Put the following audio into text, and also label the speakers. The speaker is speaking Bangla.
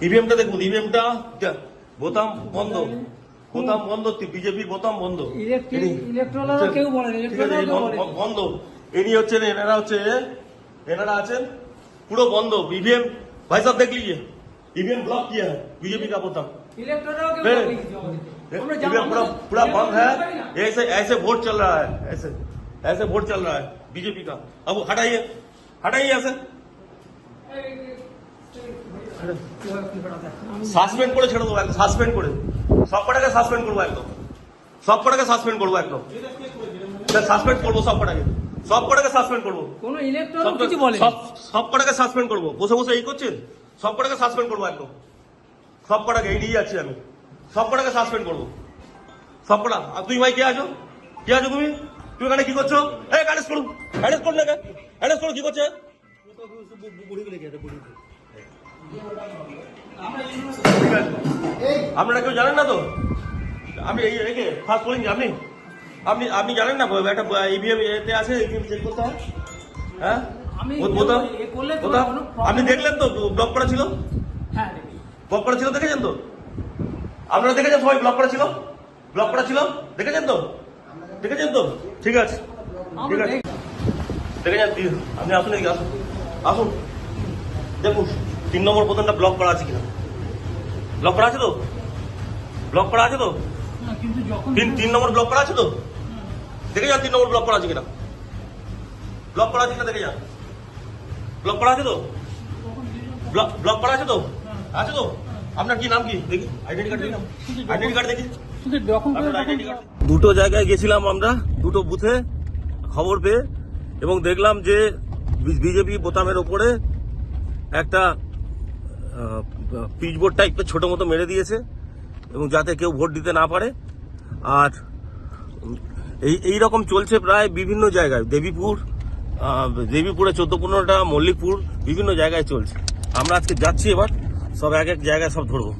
Speaker 1: ইভিএমটা দেখুন, ইভিএমটা বোতাম বন্ধ, বোতাম বন্ধ, বিজেপির বোতাম বন্ধ,
Speaker 2: কেউ বলে
Speaker 1: বন্ধ। ইনি হচ্ছেন, এনারা আছেন পুরো বন্ধ। ईवीएम भाई साहब देख लीजिए, ईवीएम ब्लॉक किया है बीजेपी का बोताम, ईवीएम पूरा बंद है। ऐसे ऐसे वोट चल रहा है, ऐसे वोट चल रहा है बीजेपी का। अब हटाइए, हटाइए ऐसे সাসপেন্ড করে ছেড়ে দেবো, একদম সাসপেন্ড করে, সব কটাকে সাসপেন্ড করবো, একদম সব কটাকে সাসপেন্ড করবো, একদম সাসপেন্ড করবো, সব কটাকে সাসপেন্ড করবো,
Speaker 2: কোন ইলেকট্রন কিছু বলে,
Speaker 1: সব কটাকে সাসপেন্ড করবো। বসে বসে এই করছেন, সব কটাকে সাসপেন্ড করবো, একদম সব কটাকে, এই নিয়ে যাচ্ছি আমি, সব কটাকে সাসপেন্ড করবো, সব কটা। আর তুই ভাই কে আছো, কে আছো তুমি? তুমি এখানে কি করছো? এই অ্যারেস্ট করুন, অ্যারেস্ট করুন, অ্যারেস্ট করুন, কি করছে? আপনারা কেউ জানেন না তো? আপনি এই ফার্স্ট বলিং, আপনি আপনি আপনি জানেন না একটা ইভিএম এতে আছে, ইভিএম চেক করতে হয়। হ্যাঁ, আপনি দেখলেন তো ব্লক করা ছিল? ব্লক করা ছিল, দেখেছেন তো? আপনারা দেখেছেন সবাই? ব্লক করা ছিল, ব্লক করা ছিল, দেখেছেন তো? দেখেছেন তো? ঠিক আছে, ঠিক আছে, দেখেছেন। আপনি আসুন, এদিকে আসুন, আসুন, দেখুন 3 নম্বর বোতামটা ব্লক করা আছে কিনা। ব্লক করা আছে তো? ব্লক করা আছে তো? 3 নম্বর ব্লক করা আছে তো? দেখে যান 3 নম্বর ব্লক করা আছে কিনা, ব্লক করা আছে কিনা দেখে যান। ব্লক করা আছে তো? ব্লক করা আছে তো? আছে তো? আপনার কি নাম কি দেখি, আইডেন্টি কার্ড দেখি, আইডেন্টি কার্ড দেখি। দুটো জায়গায় গেছিলাম আমরা, দুটো বুথে খবর পেয়ে, এবং দেখলাম যে বিজেপি বোতামের ওপরে একটা পিচবোর্ড টাইপের ছোট মতো মেরে দিয়েছে, এবং যাতে কেউ ভোট দিতে না পারে। আর এই রকম চলছে প্রায় বিভিন্ন জায়গায়, দেবীপুরে 14-15টা, মল্লিকপুর, বিভিন্ন জায়গায় চলছে। আমরা আজকে যাচ্ছি, এবার সব এক এক জায়গায় সব ধরবো।